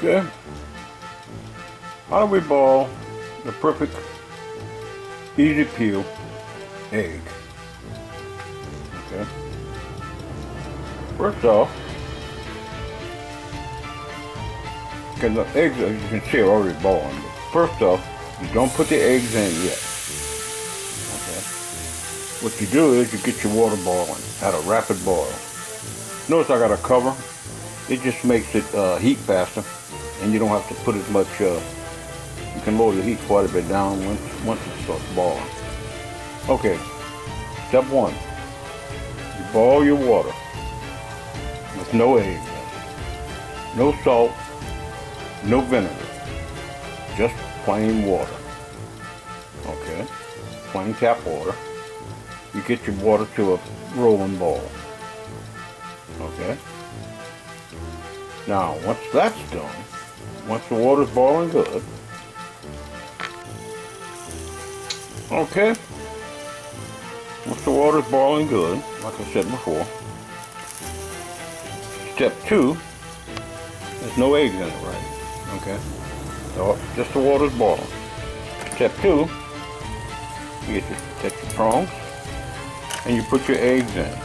Okay. How do we boil the perfect, easy peel egg? Okay. First off, because the eggs, as you can see, are already boiling. First off, you don't put the eggs in yet. Okay. What you do is you get your water boiling at a rapid boil. Notice I got a cover. It just makes it heat faster, and you don't have to put as much. You can lower the heat quite a bit down once it starts boiling. Okay. Step one. You boil your water with no eggs, no salt, no vinegar, just plain water. Okay. Plain tap water. You get your water to a rolling boil. Okay. Now, once that's done, once the water's boiling good, okay, once the water's boiling good, like I said before, step two, there's no eggs in it, right? Okay, so just the water's boiling. Step two, you take your prongs and you put your eggs in.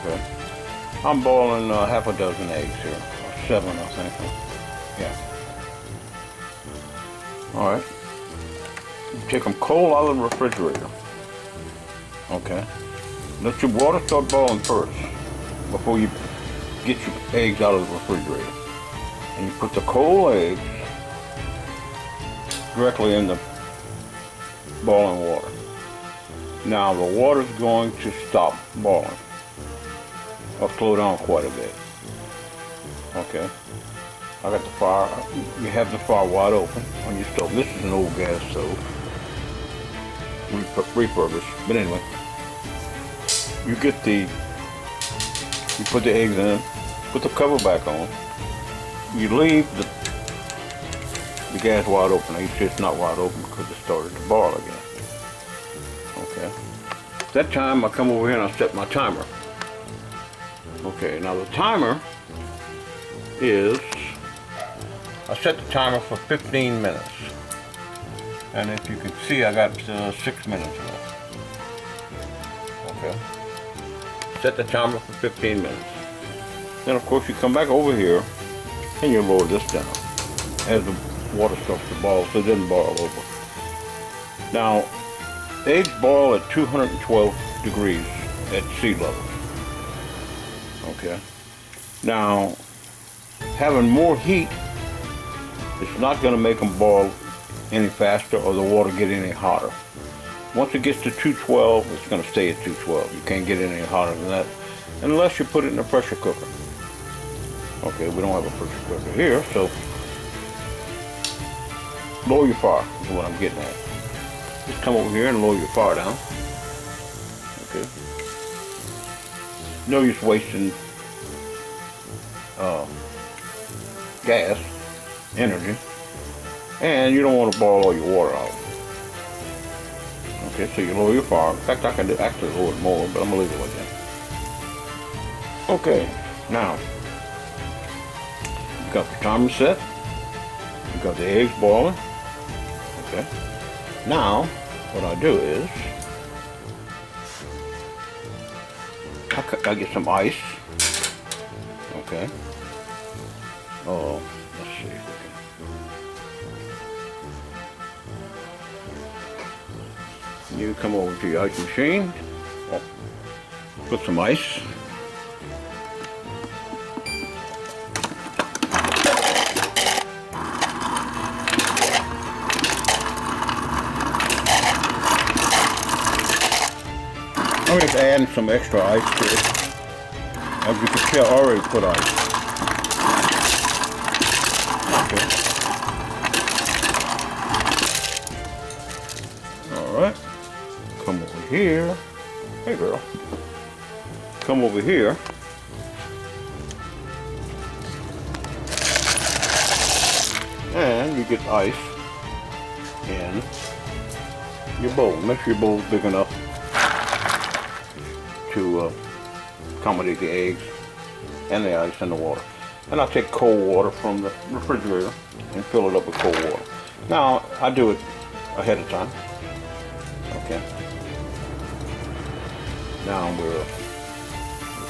Okay. I'm boiling half a dozen eggs here, or 7 I think. Yeah. Alright. You take them cold out of the refrigerator. Okay. Let your water start boiling first, before you get your eggs out of the refrigerator. And you put the cold eggs directly in the boiling water. Now the water's going to stop boiling. Or slow down quite a bit. Okay. I got the fire. You have the fire wide open on your stove. This is an old gas stove. Refurbished. But anyway. You put the eggs in, put the cover back on. You leave the gas wide open. It's not wide open because it started to boil again. Okay. At that time I come over here and I set my timer. Okay, now the timer is, I set the timer for 15 minutes. And if you can see, I got 6 minutes left. Okay. Set the timer for 15 minutes. Then of course you come back over here and you lower this down as the water starts to boil so it doesn't boil over. Now, eggs boil at 212 degrees at sea level. Okay. Now, having more heat is not going to make them boil any faster or the water get any hotter. Once it gets to 212, it's going to stay at 212. You can't get any hotter than that unless you put it in a pressure cooker. Okay, we don't have a pressure cooker here, so lower your fire is what I'm getting at. Just come over here and lower your fire down. Okay. No use wasting gas, energy, and you don't want to boil all your water out. Okay, so you lower your fire. In fact, I can actually lower it more, but I'm going to leave it like that. Okay, now, you got the timer set. You got the eggs boiling. Okay. Now, what I do is, I get some ice. Okay. Oh, let's see if we can. You come over to your ice machine. Oh, put some ice. I'm just adding some extra ice to it. As you can see, I already put ice. Okay. Alright. Come over here. Hey girl. Come over here. And you get ice in your bowl. Make sure your bowl's big enough to accommodate the eggs and the ice and the water. And I'll take cold water from the refrigerator and fill it up with cold water. Now, I do it ahead of time. Okay. Now we're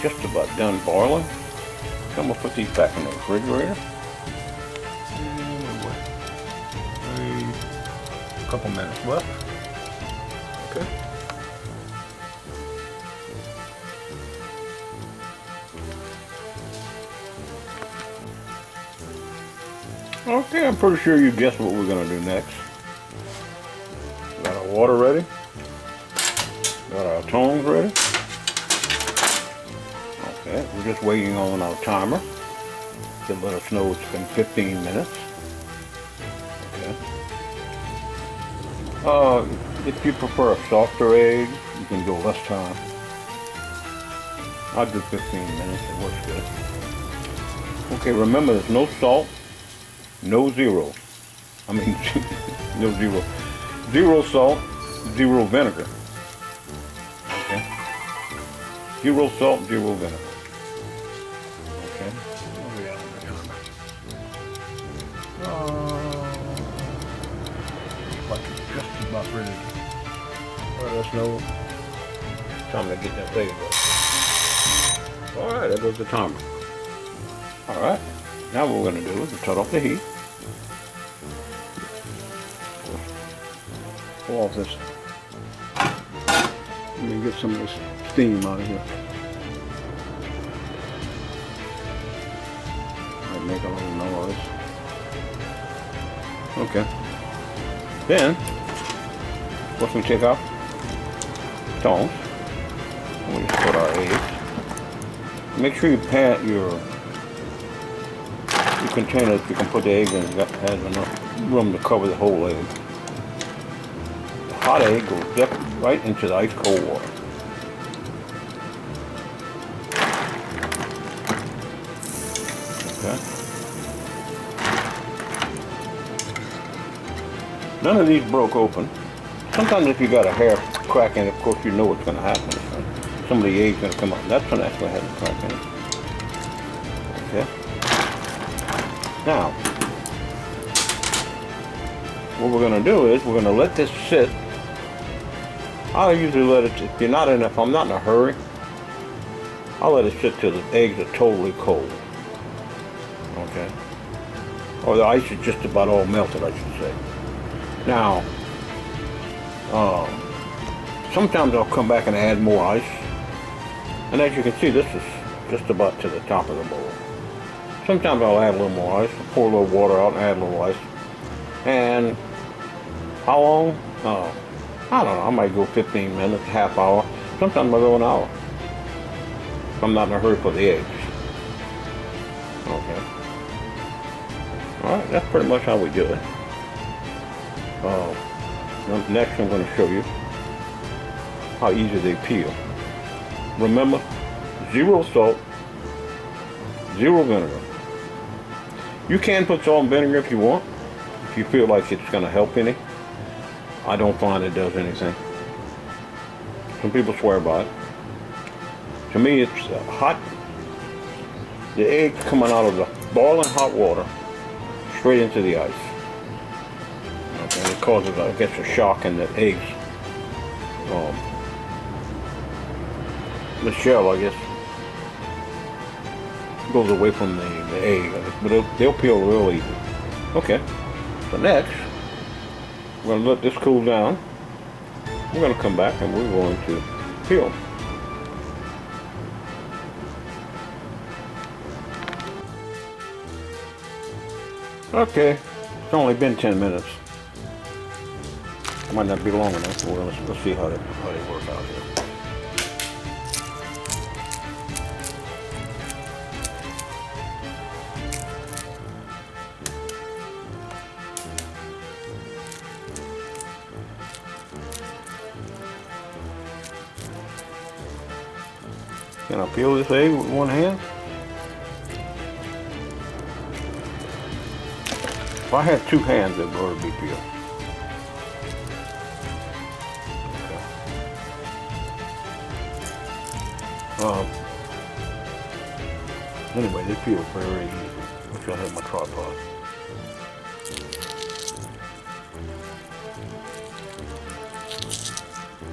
just about done boiling. So I'm gonna put these back in the refrigerator. And a couple minutes left. Okay. Okay, I'm pretty sure you guessed what we're gonna do next. Got our water ready. Got our tongs ready. Okay, we're just waiting on our timer to let us know it's been 15 minutes. Okay. If you prefer a softer egg, you can go less time. I'll do 15 minutes, it works good. Okay, remember there's no salt, no zero. I mean, no zero. Zero salt, zero vinegar. Okay. Zero salt, zero vinegar. Okay. What we got on the timer? Like it's just about ready to let us know. Time to get that thing going. Alright, there goes the timer. Alright, now what we're going to do is turn off the heat. Pull off this. Let me get some of this steam out of here. Might make a little noise. Okay. Then, once we take off tongs, we just put our eggs. Make sure you pat your container that you can put the egg in. It has enough room to cover the whole egg. The hot egg goes right into the ice cold water. Okay. None of these broke open. Sometimes if you got a hair crack in it, of course you know what's going to happen. Some of the eggs going to come out. That's when that's going to have a crack in it. Okay. Now, what we're going to do is we're going to let this sit. I usually let it, if I'm not in a hurry, I'll let it sit till the eggs are totally cold. Okay. Or the ice is just about all melted, I should say. Now, sometimes I'll come back and add more ice. And as you can see, this is just about to the top of the bowl. Sometimes I'll add a little more ice, pour a little water out and add a little ice. And how long? I don't know, I might go 15 minutes, half hour. Sometimes I'll go an hour. If I'm not in a hurry for the eggs. Okay. Alright, that's pretty much how we do it. Next I'm going to show you how easy they peel. Remember, zero salt, zero vinegar. You can put salt and vinegar if you want, if you feel like it's going to help any. I don't find it does anything. Some people swear by it. To me, it's hot. The eggs coming out of the boiling hot water straight into the ice. Okay, it causes, I guess, a shock in the eggs. The shell, I guess, goes away from the egg, but they'll peel real easy. Okay, so next, we're going to let this cool down. We're going to come back and we're going to peel. Okay, it's only been 10 minutes. Might not be long enough, but let's see how they work out here. Can I peel this egg with one hand? If I had two hands, it would already be peeled. Anyway, they peel very easy. Make sure I have my tripod.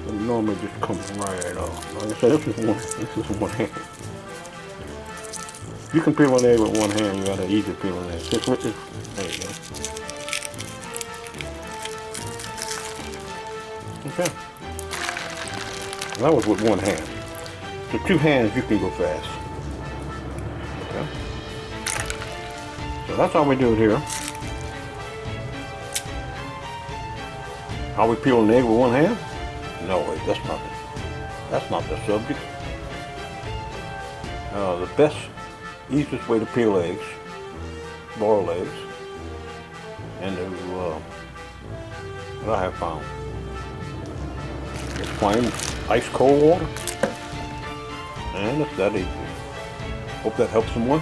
It normally just comes right off. Like I said, this is one hand. You can peel an egg with one hand. You got to easy peel an egg. There you go. Okay. That was with one hand. So two hands, you can go fast. Okay. So that's how we do it here. How we peel an egg with one hand? No, wait, that's not the subject. The best, easiest way to peel eggs, boiled eggs, and what I have found is plain ice cold water, and it's that easy. Hope that helps someone.